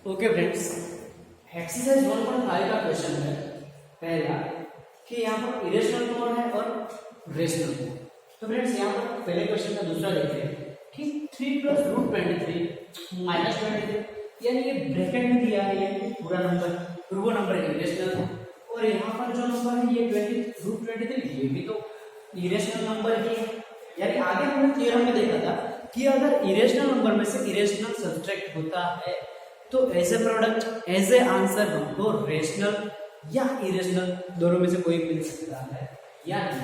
Okay friends, exercise 1.5 का question है पहला कि यहाँ पर इरेशनल कौन है और रेशनल। तो फ्रेंड्स यहाँ पर पहले क्वेश्चन का दूसरा देखते हैं कि 3 + √23 माइनस 23 यानी ये ब्रैकेट में दिया है, ये पूरा नंबर और वो नंबर इरेशनल है। और यहाँ पर जो नंबर है ये √23 ये भी तो इरेशनल नंबर ही है। यानी आगे हमने थ्योरम में देखा था कि अगर इरेशनल नंबर में से इरेशनल सब्ट्रैक्ट होता है तो as a product as a answer हमको रेशनल या इरेशनल दोनों में से कोई मिल सकता है। यानी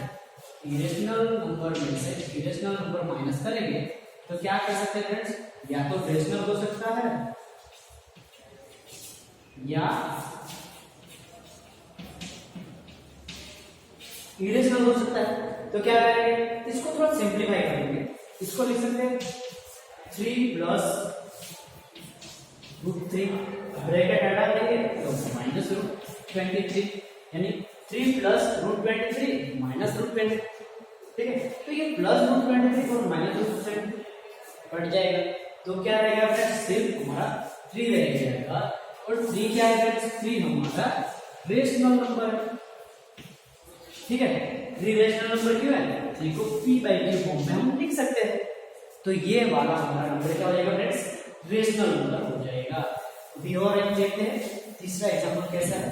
इरेशनल नंबर में से इरेशनल नंबर माइनस करेंगे तो क्या कर सकते हैं फ्रेंड्स, या तो रेशनल हो सकता है या इरेशनल हो सकता है। तो क्या करेंगे, इसको थोड़ा सिंप्लीफाई करेंगे। इसको लिख सकते हैं 3 + √3 ब्रैकेट हटा देंगे तो -√23 यानी 3 + √23 -√20। ठीक है, तो ये +√23 और -√20 कट जाएगा तो क्या रहेगा फ्रेंड्स, सिर्फ हमारा 3 रह जाएगा। और 3 क्या है फ्रेंड्स, 3 हमारा रेशनल नंबर है। ठीक है, 3 रेशनल नंबर क्यों है, 3 को p/q फॉर्म में हम लिख सकते हैं। तो ये वाला हमारा नंबर क्या हो जाएगा फ्रेंड्स, रेशनल नंबर हो जाएगा। अभी और एक देखते हैं, तीसरा एग्जांपल कैसा है।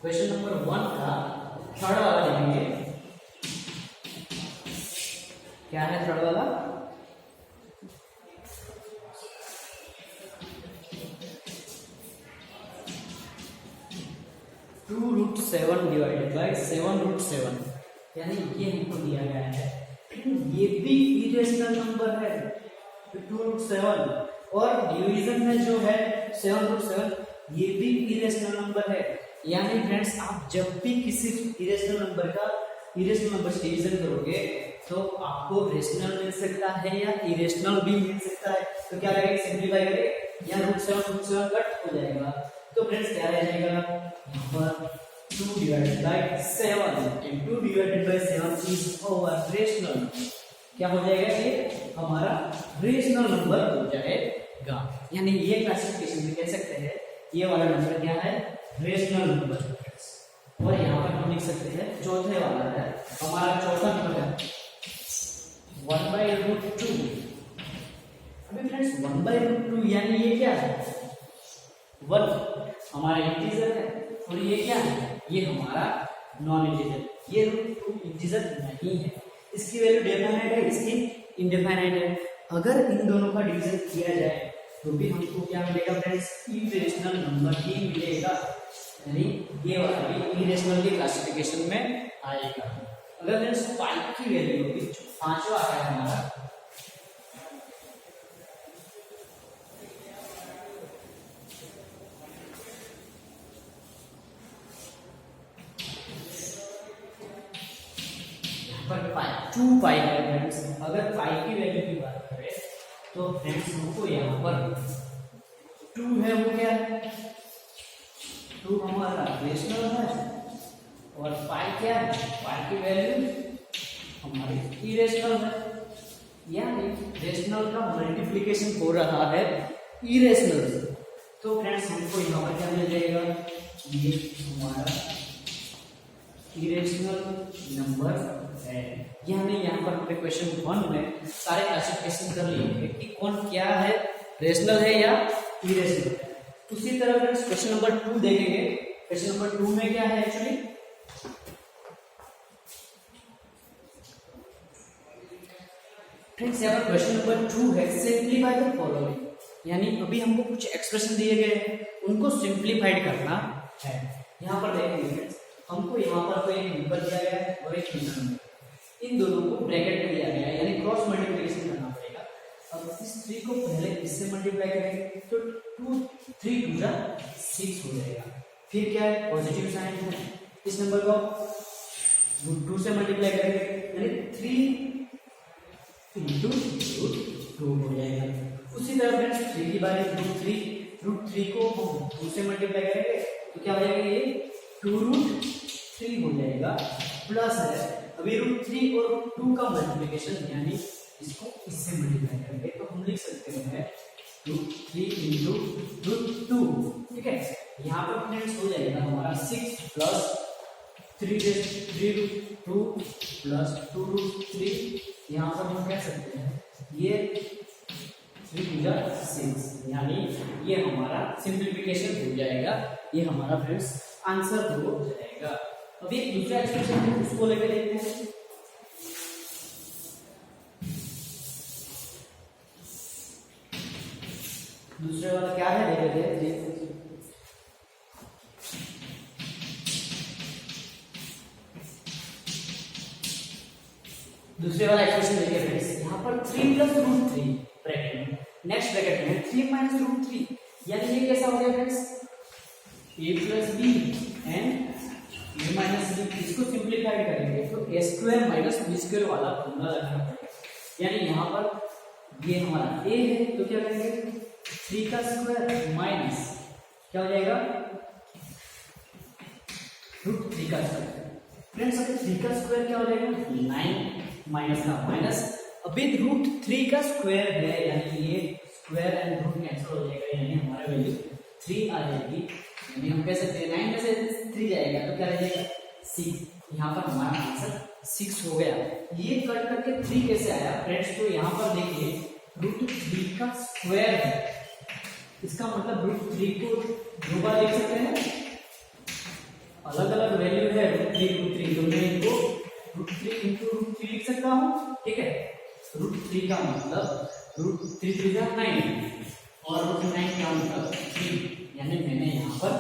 क्वेश्चन नंबर 1 का थर्ड वाला देखेंगे। क्या है थर्ड वाला, √7 डिवाइडेड बाय 7√7 यानी ये हमको दिया गया है, ये भी इरेशनल नंबर है 2√7 और डिवीजन में जो है 7√7 ये भी इरेशनल नंबर है। यानी फ्रेंड्स आप जब भी किसी इरेशनल नंबर से डिवीजन करोगे तो आपको रेशनल मिल सकता है या इरेशनल भी मिल सकता है। तो क्या लगेगा, सिंप्लीफाई करेंगे या √7 कट हो जाएगा। तो फ्रेंड्स क्या रह जाएगा, यहाँ पर 2 divided by 7 2 divided by 7 is our rational. क्या हो जाएगा, ये हमारा रेशनल नंबर हो जाएगा। यानी ये क्लासिफिकेशन में कह सकते हैं ये वाला नंबर क्या है, रेशनल नंबर। और यहाँ पर हम लिख सकते हैं चौथे वाला है हमारा चौथा नंबर है 1/√2। अभी फ्रेंड्स 1/√2 यानी ये क्या है, 1 हमारा इंटीजर है और ये क्या है, ये हमारा नॉन इंटीजर। ये √2 इंटीजर नहीं है, इसकी वैल्यू डेफिनेट है, इसकी इनडेफिनेट है। अगर इन दोनों का डिवीजन किया जाए तो भी हमको क्या मिलेगा फ्रेंड्स, इरेशनल नंबर ही मिलेगा। यानी ये वाला भी इरेशनल की क्लासिफिकेशन में आएगा। अगर फ्रेंड्स 5 की वैल्यू होगी, पांचवा आता है हमारा पर 2 पाई है फ्रेंड्स। अगर पाई की वैल्यू की बात करें तो फ्रेंड्स हमको यहाँ पर 2 है, वो क्या है, 2 हमारा रेशनल है और पाई क्या है, पाई की वैल्यू हमारी इरेशनल है। यानी रेशनल का मल्टीप्लिकेशन हो रहा है इरेशनल से। तो फ्रेंड्स हमको यहाँ पर क्या मिल जाएगा, ये हमारा इरेशनल नंबर है। यानी यहाँ पर हमने क्वेश्चन 1 में सारे क्लासिफिकेशन कर लिए हैं कि कौन क्या है, रेशनल है या इरेशनल है। उसी तरह फ्रेंड्स क्वेश्चन नंबर 2 देखेंगे। क्वेश्चन नंबर 2 में क्या है एक्चुअली, फ्रेंड्स यहाँ पर क्वेश्चन नंबर 2 है सिंप्लीफाई द फॉलोइंग। यानी अभी हमको कुछ एक्सप्रेशन दिए गए हैं, उनको सिंप्लीफाइड करना है। यहाँ पर देखेंगे फ्रेंड्स, हमको यहाँ पर तो एक नंबर दिया गया है और एक नंबर, इन दोनों को ब्रैकेट में दिया गया है, यानी क्रॉस मल्टीप्लिकेशन करना पड़ेगा। अब इस 3 को पहले इससे मल्टीप्लाई करेंगे तो 3 × 6 हो जाएगा। फिर क्या है, पॉजिटिव साइन है, इस नंबर को √2 से मल्टीप्लाई करेंगे यानी 3 × √2 हो जाएगा। उसी तरह फ्रेंड्स 3 की बारी √3 को हम 2 से मल्टीप्लाई करेंगे तो क्या हो जाएगा, ये 2√3 हो जाएगा। प्लस है अभी √3 और 2 का मल्टीप्लिकेशन यानी इसको इससे मल्टीप्लाई करेंगे तो हम हम लिख सकते हैं √3 इंटू √2, ठीक है। यहाँ पर फ्रेंड्स हो जाएगा हमारा 6 प्लस 3√2 प्लस 2√3। यहाँ पर हम कह सकते हैं ये 3×6, यानी ये हमारा सिंप्लीफिकेशन हो जाएगा, ये हमारा फ्रेंड्स आंसर हो जाएगा। अभी एक दूसरा एक्सप्रेशन है उसको लेकर देखते हैं। दूसरे वाला क्या है देख लेते हैं। दूसरे वाला एक्सप्रेशन देखिए फ्रेंड्स, यहाँ पर 3 प्लस √3 ब्रैकेट में, नेक्स्ट ब्रैकेट में 3 माइनस √3, यानी ये कैसा हो गया friends a plus B and a minus B. इसको सिंप्लीफाई करेंगे तो a square minus b square वाला फॉर्मूला लगाना पड़ेगा। यानी यहाँ पर ये हमारा a है तो क्या करेंगे 3 का स्क्वायर माइनस क्या हो जाएगा √3 का स्क्वायर। फ्रेंड्स अभी 3 का स्क्वायर क्या हो जाएगा 9 माइनस का माइनस, अभी √3 का स्क्वायर है, यानी ये स्क्वायर एंड रूट कैंसिल हो जाएगा, यानी हमारा वैल्यू 3 आ जाएगी। यानी हम कह सकते हैं 9 में से 3 जाएगा तो क्या रह जाएगा 6। यहाँ पर हमारा आंसर 6 हो गया। ये कट करके 3 कैसे आया फ्रेंड्स, तो यहाँ पर देखिए √3 का स्क्वायर है, इसका मतलब √3 को दो बार लिख सकते हैं, अलग अलग वैल्यू है √3 तो मैं इनको √3 इंटू √3 लिख सकता हूँ, ठीक है। √3 का मतलब √3 × 9 और √9 का मतलब 3, यानी मैंने यहाँ पर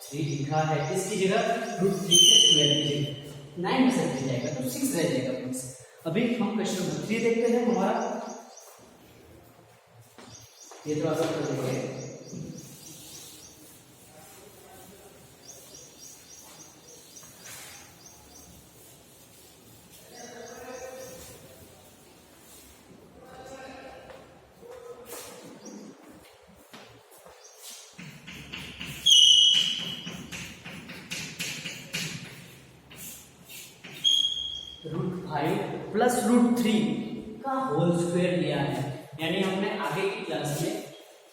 3 लिखा है, इसकी जगह √3 के स्क्वायर की जगह 9 में से 3 जाएगा तो 6 रह जाएगा फ्रेंड्स। अभी हम क्वेश्चन नंबर 3 देखते हैं हमारा, ये तो आप कर देंगे। √5 प्लस √3 का होल स्क्वायर लिया है, यानी हमने आगे की क्लास में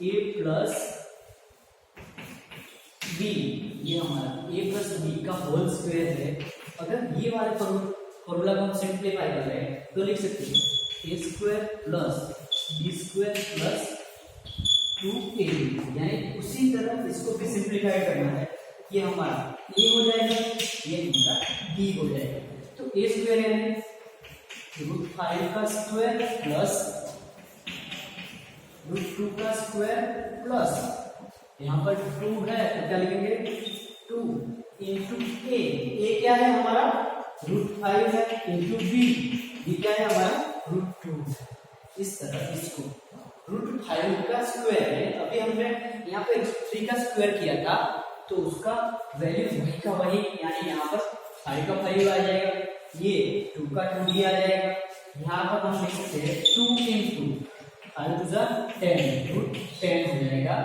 a प्लस b, ये हमारा a प्लस b का होल स्क्वायर है। अगर ये वाले फॉर्मूला को हम सिंप्लीफाई कर रहे हैं तो लिख सकते हैं a square plus b square plus 2ab, यानी उसी तरह इसको भी सिंप्लीफाई करना है। ये हमारा a हो जाएगा, ये हमारा b हो जाएगा। तो a स्क्वायर यानी √5 का स्क्वायर प्लस √2 का स्क्वायर प्लस यहाँ पर 2 है तो क्या लिखेंगे 2 इंटू a क्या है हमारा √5 है इंटू b क्या है हमारा √2। इस तरह इसको √5 का स्क्वायर है, अभी हमने यहाँ पे 3 का स्क्वायर किया था तो उसका वैल्यू वही का वही, यानी यहाँ पर 5 का 5 आ जाएगा, ये 2 का 2 भी आ जाएगा। यहाँ पर हम लिख सकते हैं 2 इंटू 5 × 10 √10 हो जाएगा,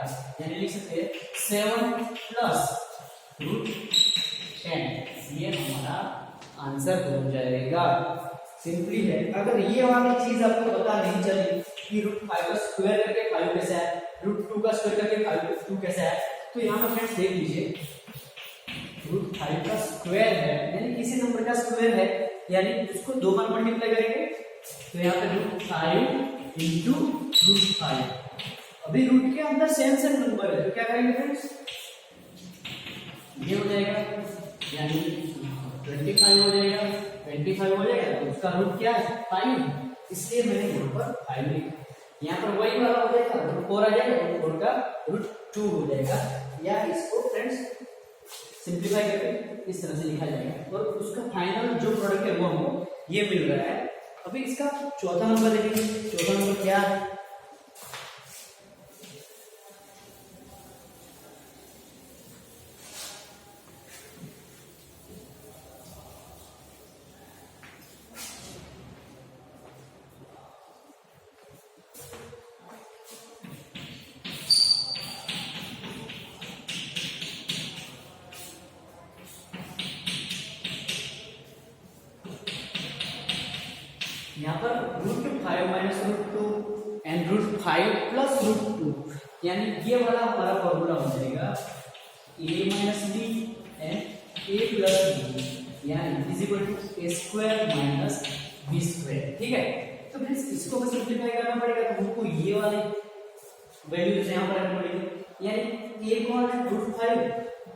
यानी लिख सकते हैं 7 प्लस √10, ये हमारा आंसर हो जाएगा। सिंपली है। अगर ये वाली चीज आपको पता नहीं चली कि √5 का स्क्वायर करके 5 कैसा है, √2 का स्क्वायर करके 5 2 कैसा है, तो यहाँ पर फ्रेंड्स देख लीजिए √5 का स्क्वायर है, यानी किसी नंबर का स्क्वायर है, यानी उसको 2 बार मल्टीप्लाई करेंगे तो यहाँ पे √5 इंटू √5, अभी रूट के अंदर सेम नंबर है तो क्या करेंगे फ्रेंड्स ये हो जाएगा, यानी 25 हो जाएगा, 25 हो जाएगा तो उसका रूट क्या है 5, इसलिए मैंने यहाँ पर 5 लिखा। यहाँ पर वही वाला हो जाएगा तो 4 आ जाएगा तो 4 का √2 हो जाएगा, या इसको फ्रेंड्स सिंप्लीफाई करके इस तरह से लिखा जाएगा और उसका फाइनल जो प्रोडक्ट है वो हमको ये मिल रहा है। अभी इसका चौथा नंबर देखेंगे, चौथा नंबर क्या है, यहाँ पर √5 - √2 n √5 प्लस √2, यानी ये वाला हमारा फॉर्मूला हो जाएगा a minus B and a plus B, यानी is equal to a square minus B square. ठीक है, तो फ्रेंड्स इसको बस सिंपलीफाई करना पड़ेगा, तो हमको ये वाले वैल्यूज यहाँ पर रखनी पड़ेगी, यानी a कौन है √5,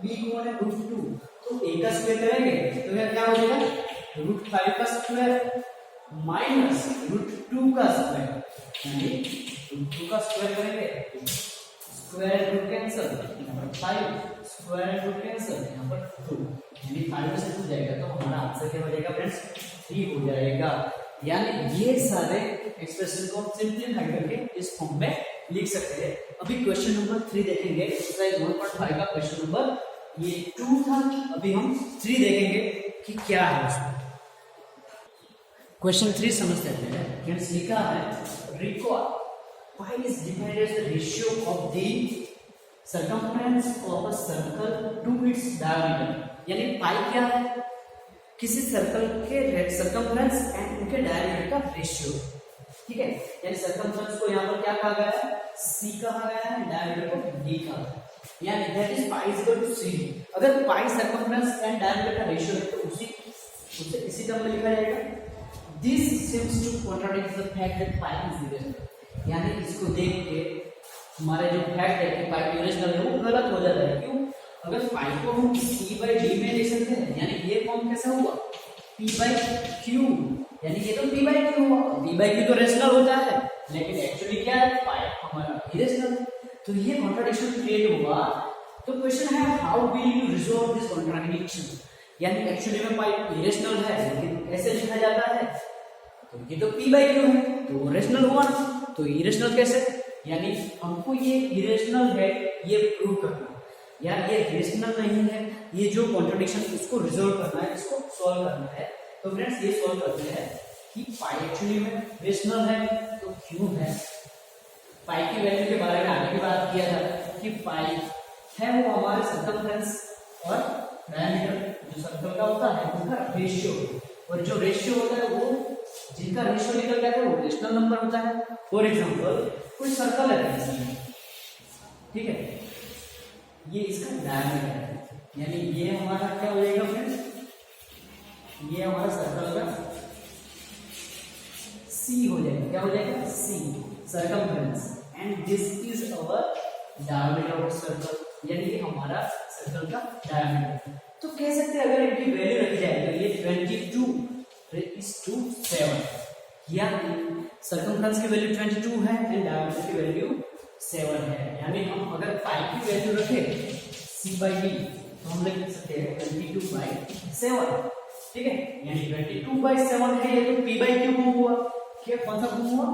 b कौन है √2, तो a का स्क्वायर करेंगे तो यह क्या हो जाएगा √5 का स्क्वायर माइनस √2 का स्क्वायर, यानी √2 का स्क्वायर करेंगे स्क्वायर रूट कैंसिल, यहाँ पर 5 स्क्वायर रूट कैंसिल, यहाँ पर 2, यानी 5 से 2 जाएगा तो हमारा आंसर क्या हो जाएगा फ्रेंड्स 3 हो जाएगा। यानी ये सारे एक्सप्रेशन को हम सिंपलीफाई करके इस फॉर्म में लिख सकते हैं। अभी क्वेश्चन नंबर 3 देखेंगे, एक्सरसाइज 1.5 का क्वेश्चन नंबर ये 2 था, अभी हम 3 देखेंगे कि क्या है उसमें। क्वेश्चन 3 समझते हैं। फ्रेंड्स लिखा है record pi is defined as the ratio of the circumference of a circle to its diameter, यानी pi क्या है किसी सर्कल के सर्कमफ्रेंस एंड उनके डायमीटर का रेशियो। ठीक है, यानी सर्कमफ्रेंस को यहाँ पर क्या कहा गया है c कहा गया है, डायमीटर को d कहा गया है, यानी that is pi is equal to c। अगर pi सर्कमफ्रेंस एंड डायमीटर का रेशियो है तो उसे इसी टर्म में लिखा जाएगा। This seems to contradict the fact that pi is irrational, यानी इसको देख के हमारे जो फैक्ट है कि पाई इरेशनल है वो गलत हो जाता है। क्यों? अगर पाई को हम c/d में ले सकते हैं, यानी ये फॉर्म कैसा हुआ p/q, यानी ये तो p/q हुआ, p/q तो रेशनल होता है लेकिन एक्चुअली क्या है पाई हमारा इरेशनल है, तो ये कॉन्ट्रडिक्शन क्रिएट हुआ। तो क्वेश्चन है how will you resolve this contradiction, यानी एक्चुअली में पाई इरेशनल है लेकिन ऐसे लिखा जाता है तो ये तो p/q है तो रेशनल हुआ, तो इरेशनल कैसे, यानी हमको ये इरेशनल है ये प्रूव करना है, यार ये रेशनल नहीं है, ये जो कॉन्ट्रडिक्शन इसको रिजॉल्व करना है, इसको सॉल्व करना है। तो फ्रेंड्स ये सॉल्व करते हैं कि पाई एक्चुअली में रेशनल है तो क्यों है। पाई की वैल्यू के बारे में आगे भी बात किया था कि पाई है वो हमारे सर्कमफ्रेंस और डायमीटर जो सर्कल का होता है उनका रेशियो, और जो रेशियो होता है वो जिनका रेशियो निकल जाता है वो रेशनल नंबर होता है। फॉर एग्जांपल कोई सर्कल है, ठीक है, ये इसका डायमीटर है, यानी ये हमारा क्या हो जाएगा फ्रेंड्स, ये हमारा सर्कल का c हो जाएगा, क्या हो जाएगा c circumference, and this is our diameter of circle, यानी ये हमारा सर्कल का डायमीटर। तो कह सकते हैं अगर इनकी वैल्यू रखी जाए तो ये 22 is to 7, या सर्कमफ्रेंस की वैल्यू 22 है एंड डायमीटर की वैल्यू 7 है, यानी हम अगर पाई की वैल्यू रखें c/d तो हम लिख सकते हैं 22/7। ठीक है, यानी 22/7 है, ये तो p/q को हुआ, क्या कौन सा गुण हुआ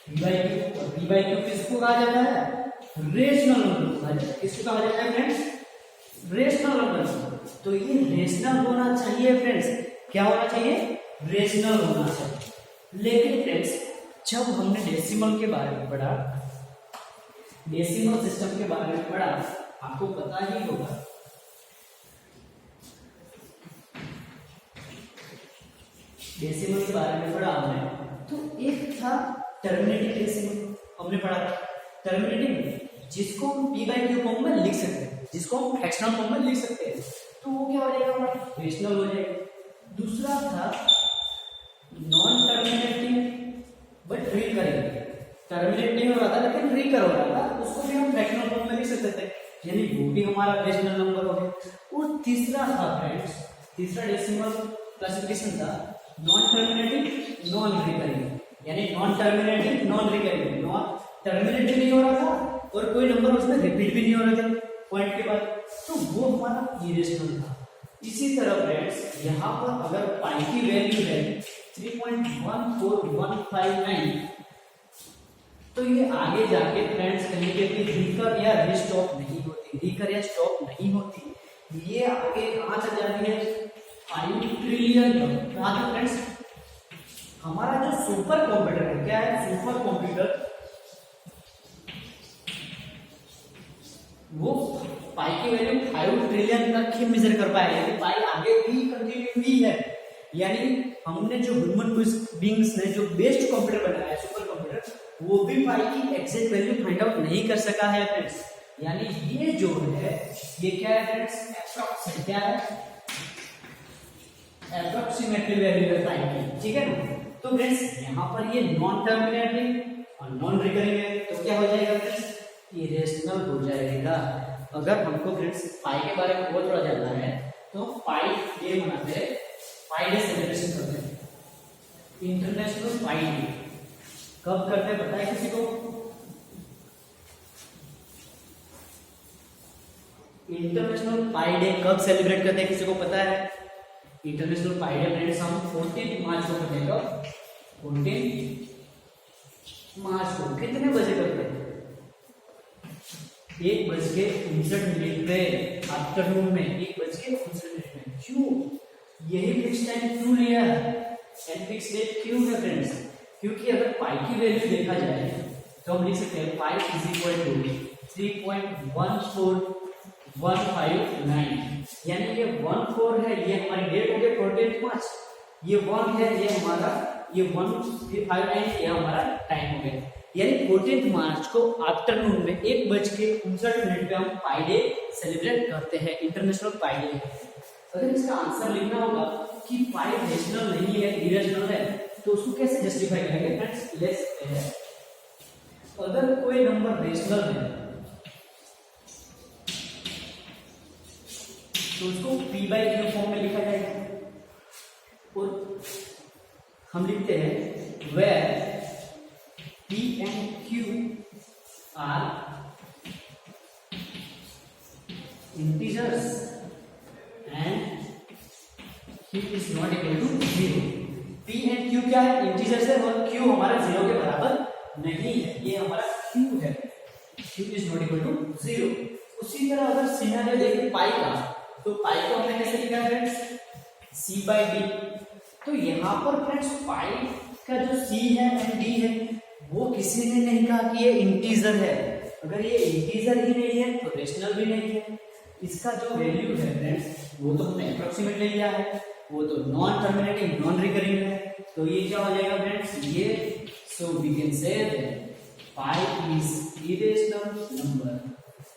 p/q, और p/q किसको कहा जाता है रेशनल नंबर कहा जाता है। किसको कहा जाता है फ्रेंड्स रेशनल नंबर। तो ये रेशनल होना चाहिए फ्रेंड्स, क्या होना चाहिए रेशनल होना चाहिए। लेकिन फ्रेंड्स जब हमने डेसिमल के बारे में पढ़ा, डेसिमल सिस्टम के बारे में पढ़ा, आपको पता ही होगा डेसिमल के बारे में पढ़ा हमने, तो एक था टर्मिनेटिंग डेसिमल हमने पढ़ा था, टर्मिनेटिंग जिसको हम p/q फॉर्म में लिख सकते हैं, जिसको हम फ्रैक्शनल फॉर्म में लिख सकते हैं, तो वो क्या हो जाएगा हमारा रेशनल हो जाएगा। दूसरा था non terminating but recurring, terminate नहीं हो रहा था लेकिन रिकर हो रहा था, उसको भी हम फ्रैक्शनल फॉर्म में लिख सकते थे, यानी वो भी हमारा रेशनल नंबर हो गया। और तीसरा था फ्रेंड्स, तीसरा डेसिमल क्लासिफिकेशन था नॉन टर्मिनेटिंग नॉन रिकरिंग, यानी non terminating non recurring, non terminate भी नहीं हो रहा था और कोई नंबर उसमें रिपीट भी नहीं हो रहा था पॉइंट के बाद, तो वो हमारा इरेशनल था। इसी तरह फ्रेंड्स यहाँ पर अगर पाई की वैल्यू है 3.14159, तो ये आगे जाके फ्रेंड्स कहीं पे भी रिकर या रिस्टॉप नहीं होती, रिकर या स्टॉप नहीं होती, ये आगे कहाँ चल जाती है 5 ट्रिलियन। कहाँ तक फ्रेंड्स, हमारा जो सुपर कंप्यूटर है, क्या है सुपर कंप्यूटर, वो पाई की वैल्यू 5 ट्रिलियन तक ही मेजर कर पाएगा, यानी पाई आगे भी कंटिन्यू हुई है, यानी हमने जो ह्यूमन बीइंग्स ने जो बेस्ट कंप्यूटर बनाया है सुपर कंप्यूटर, वो भी पाई की एग्जैक्ट वैल्यू फाइंड आउट नहीं कर सका है फ्रेंड्स। यानी ये जो है ये क्या है फ्रेंड्स, अप्रॉक्सिमेट क्या है, अप्रॉक्सीमेटली वैल्यू है पाई की, ठीक है ना। तो फ्रेंड्स यहाँ पर ये नॉन टर्मिनेटिंग और नॉन रिकरिंग है, तो क्या हो जाएगा फ्रेंड्स, इरेशनल हो जाएगा। अगर हमको फ्रेंड्स पाई के बारे में बहुत थोड़ा जानना है तो पाई डे मनाते हैं, पाई डे सेलिब्रेशन करते हैं, इंटरनेशनल पाई डे कब करते हैं पता है किसी को? इंटरनेशनल पाई डे कब सेलिब्रेट करते हैं किसी को पता है? इंटरनेशनल पाई डे फ्रेंड्स हम 14 मार्च को करते हैं। कब? 14 मार्च को। कितने बजे करते हैं? 1:59 पे, आफ्टरनून में 1:59 में। क्यों यही फिक्स टाइम क्यों लिया है एंड फिक्स डेट क्यों है फ्रेंड्स? क्योंकि अगर पाई की वैल्यू देखा जाए तो हम लिख सकते हैं पाई इज इक्वल टू 3.14159, यानी ये 14 है, ये हमारी डेट हो गई 14 मार्च, ये 1 है, ये हमारा ये 159 ये हमारा टाइम हो गया। यानी 14 मार्च को आफ्टरनून में 1:59 पे हम पाई डे सेलिब्रेट करते हैं, इंटरनेशनल पाई डे। अगर इसका आंसर लिखना होगा कि पाई रेशनल नहीं है, इरेशनल है, तो उसको कैसे जस्टिफाई करेंगे फ्रेंड्स? ले सकते हैं अगर कोई नंबर रेशनल है तो उसको p बाई क्यू फॉर्म में लिखा जाएगा और हम लिखते हैं where p and q are integers and q is not equal to 0। p and q क्या है? इंटीजर्स है और q हमारा 0 के बराबर नहीं है, ये हमारा q है, q is not equal to 0। उसी तरह अगर सिनेरियो देखें पाई का, तो पाई को हमने कैसे लिखा है फ्रेंड्स? c by D. तो यहाँ पर फ्रेंड्स पाई का जो c है एंड d है वो किसी ने नहीं कहा कि ये इंटीजर है। अगर ये इंटीजर ही नहीं है तो रेशनल भी नहीं है। इसका जो वैल्यू है फ्रेंड्स वो तो हमने अप्रोक्सीमेट ले लिया है, वो तो नॉन टर्मिनेटिंग नॉन रिकरिंग है, तो ये क्या हो जाएगा फ्रेंड्स? ये so we can say that pi is irrational number.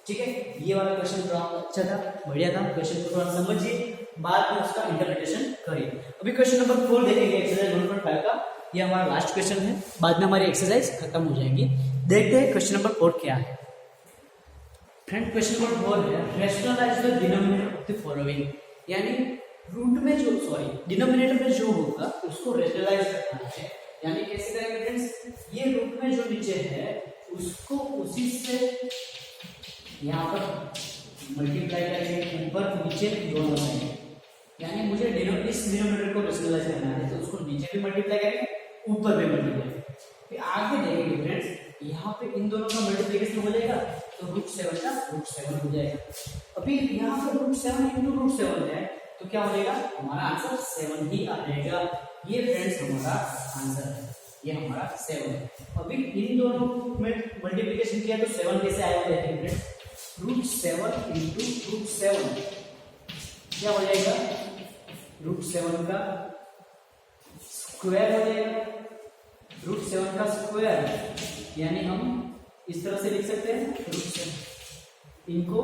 ठीक है, ये वाला क्वेश्चन थोड़ा अच्छा था, बढ़िया था। क्वेश्चन को थोड़ा समझिए, बाद में उसका इंटरप्रिटेशन करिए। अभी क्वेश्चन नंबर 4 देखेंगे एक्सरसाइज 1.5 का, ये हमारा लास्ट क्वेश्चन है, बाद में हमारी एक्सरसाइज खत्म हो जाएगी। देखते हैं क्वेश्चन नंबर 4 क्या है। फ्रेंड क्वेश्चन नंबर 4 है rationalise the denominator of the following, यानी रूट में जो डिनोमिनेटर में जो होगा उसको रैशनलाइज करना है। यानी कैसे करेंगे फ्रेंड्स? ये रूट में जो नीचे है उसको उसी से यहाँ पर मल्टीप्लाई करेंगे, ऊपर नीचे दोनों साइड। यानी मुझे इस डिनोमिनेटर को रैशनलाइज करना है तो उसको नीचे भी मल्टीप्लाई करेंगे, ऊपर भी मल्टीप्लाई। फिर आगे देखेंगे फ्रेंड्स, यहाँ पे इन दोनों का मल्टीप्लिकेशन हो जाएगा तो √7 का √7 हो जाएगा। अभी यहाँ पर √7 इंटू √7 है तो क्या हो जाएगा? हमारा आंसर 7 ही आ जाएगा। ये फ्रेंड्स हमारा आंसर है, ये हमारा 7 है। अभी इन दोनों में मल्टीप्लिकेशन किया तो 7 कैसे आएगा देखेंगे फ्रेंड्स। √7 इंटू √7 क्या हो जाएगा? √7 का स्क्वायर हो जाएगा। √7 का स्क्वायर यानी हम इस तरह से लिख सकते हैं √7 इनको,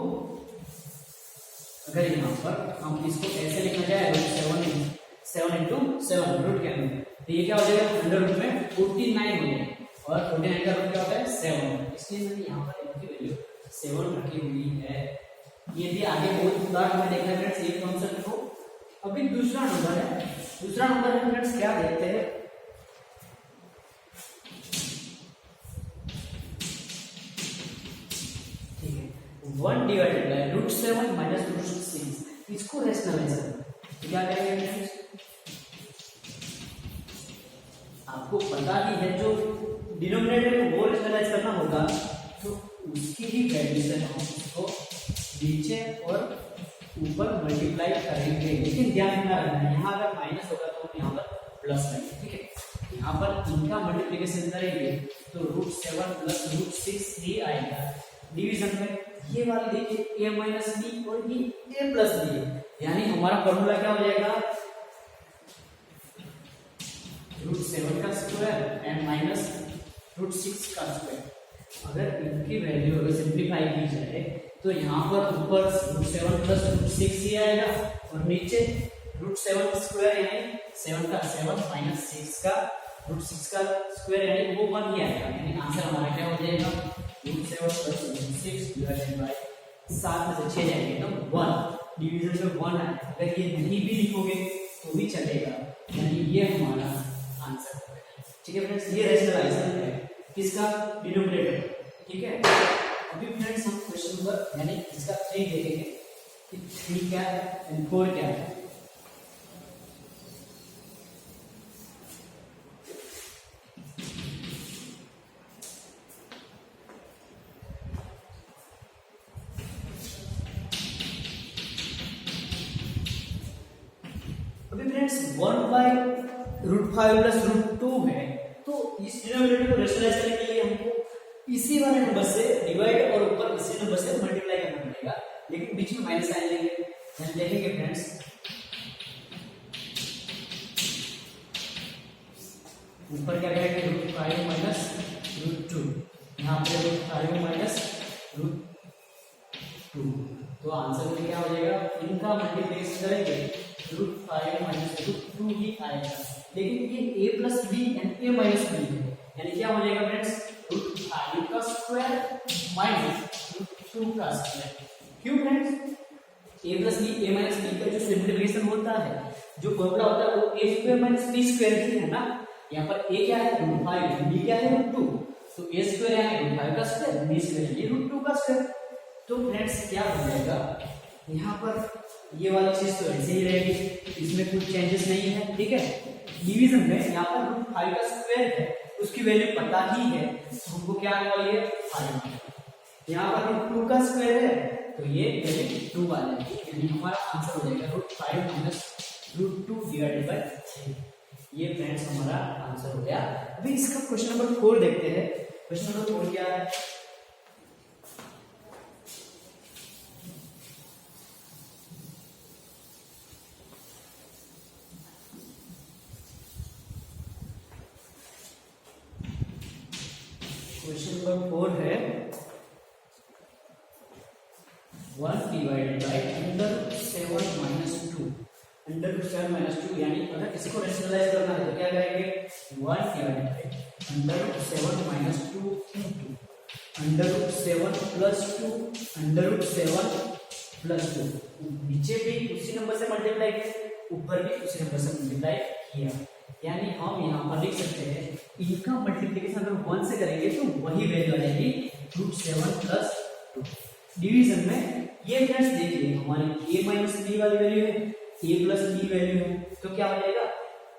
अगर यहाँ पर हम इसको ऐसे लिखना जाए √7 इंटू 7 रूट के अंदर, तो ये क्या हो जाएगा? अंडर रूट में 49 हो जाएगा और 49 का रूट क्या होता है? 7। इसलिए मैंने यहाँ पर इनकी वैल्यू 7 रखी हुई है। ये भी आगे बहुत बार हमें देखना है फ्रेंड्स ये कॉन्सेप्ट को। अभी दूसरा नंबर है फ्रेंड्स, क्या देखते हैं? ठीक है, 1 डिवाइडेड बाय √7 माइनस √6, इसको रैशनलाइज करना। तो क्या करेंगे फ्रेंड्स? आपको पता ही है जो डिनोमिनेटर को वो रैशनलाइज करना होगा तो उसकी ही वैल्यू से हम उसको नीचे और ऊपर मल्टीप्लाई करेंगे। लेकिन ध्यान रखना है यहाँ अगर माइनस होगा तो हम यहाँ पर प्लस करेंगे। ठीक है, यहाँ पर इनका मल्टीप्लिकेशन करेंगे तो √7 प्लस √6 ही आएगा। डिवीजन में ये वाली देखिए a माइनस b और ये a प्लस b, यानी हमारा फॉर्मूला क्या हो जाएगा? √7 का स्क्वायर एंड माइनस √6 का स्क्वायर। अगर इनकी वैल्यू अगर सिंप्लीफाई की जाए तो यहाँ पर ऊपर √7 प्लस √6 ही आएगा और नीचे √7 स्क्वायर यानी 7 का 7 माइनस 6 का √6 का स्क्वायर यानी वो 1 ही आएगा। यानी आंसर हमारा क्या हो जाएगा √7 प्लस √6 डिवाइडेड बाय 7 में से 6 जाएंगे तो 1 डिवीजन में 1 आएगा। अगर ये नहीं भी लिखोगे तो भी चलेगा, यानी ये हमारा आंसर है। ठीक है फ्रेंड्स, ये रेशनलाइजेशन है किसका डिनोमिनेटर। ठीक है, अभी फ्रेंड्स हम क्वेश्चन नंबर यानी इसका 3 देखेंगे कि 3 क्या है एंड 4 क्या है। अभी फ्रेंड्स 1/√5 प्लस √2 है, तो इस डिनोमिनेटर को रेशनलाइज करने के लिए हमको इसी वाले नंबर से डिवाइड और ऊपर इसी नंबर से मल्टीप्लाई करना पड़ेगा, लेकिन बीच में माइनस साइन लेंगे। हम देखेंगे फ्रेंड्स ऊपर क्या करेंगे √5 माइनस √2, यहाँ पे √5 माइनस √2, तो आंसर में क्या हो जाएगा इनका मल्टीप्लिकेशन करेंगे √5 माइनस √2 ही आएगा। लेकिन ये a plus B and a minus B है, यानी क्या हो जाएगा फ्रेंड्स √5 का स्क्वायर माइनस √2 का स्क्वायर। क्यों friends a plus B a minus B का जो सिंप्लीफिकेशन होता है, जो फॉर्मूला होता है वो a square minus b square ही है ना। यहाँ पर a क्या है √5, b क्या है √2, तो a स्क्वायर यानी √5 का स्क्वायर, b स्क्वायर यानी √2 का स्क्वायर। तो फ्रेंड्स क्या हो जाएगा यहाँ पर ये वाली चीज तो ऐसे ही रहेगी, इसमें कुछ चेंजेस नहीं है। ठीक है, डिवीजन में यहाँ पर √5 का स्क्वायर है, उसकी वैल्यू पता ही है, तो हमको क्या आने वाली है 5। यहाँ पर √2 का स्क्वायर है तो ये वैल्यू 2 आ जाएगी, यानी हमारा आंसर हो जाएगा √5 माइनस √2 डिवाइडेड बाय 3। ये फ्रेंड्स हमारा आंसर हो गया। अभी इसका क्वेश्चन नंबर 4 देखते हैं। क्वेश्चन नंबर 4 क्या है, क्वेश्चन नंबर 4 है 1 डिवाइडेड बाय √7 माइनस 2। √7 माइनस 2 यानी अगर इसको रेशनलाइज करना है तो क्या करेंगे 1 divided by √7 minus 2 into √7 plus 2 √7 plus 2। नीचे भी उसी नंबर से मल्टीप्लाई किया, ऊपर भी उसी नंबर से मल्टीप्लाई किया, यानी हम यहाँ पर लिख सकते हैं इनका मल्टीप्लिकेशन अगर 1 से करेंगे तो वही वैल्यू आ जाएगी √7 प्लस 2। डिवीजन में ये फ्रेंड्स देखिए हमारी a माइनस b वाली वैल्यू है, a प्लस b वैल्यू है, तो क्या हो जाएगा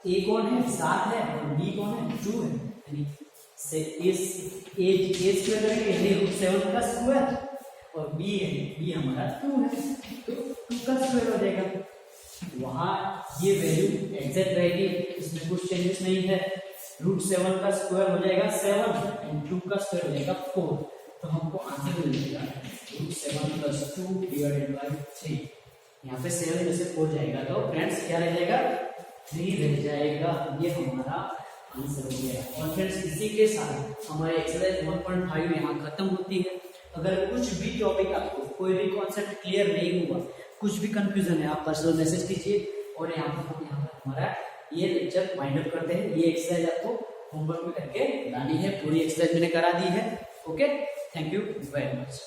a कौन है 7 है और b कौन है 2 है, यानी से a स्क्वायर करेंगे यानी √7 का स्क्वायर और b है b हमारा 2 है तो 2 का स्क्वायर हो जाएगा। वहां ये वैल्यू एग्जैक्ट रहेगी, इसमें कुछ चेंजेस नहीं है। √7 का स्क्वायर हो जाएगा 7 एंड 2 का स्क्वायर हो जाएगा 4, तो हमको आंसर मिल जाएगा √7 प्लस 2 डिवाइडेड बाय 3। यहाँ पे 7 में से 4 जाएगा तो फ्रेंड्स क्या रह जाएगा 3 रह जाएगा। ये हमारा आंसर हो गया। और फ्रेंड्स इसी के साथ हमारी एक्सरसाइज 1.5 यहाँ खत्म होती है। अगर कुछ भी टॉपिक आपको कोई भी कॉन्सेप्ट क्लियर नहीं हुआ, कुछ भी कंफ्यूजन है, आप पर्सनल मैसेज कीजिए और यहाँ पर हमारा ये लेक्चर वाइंड अप करते हैं। ये एक्सरसाइज आपको होमवर्क में करके लानी है, पूरी एक्सरसाइज मैंने करा दी है। Okay, thank you very much.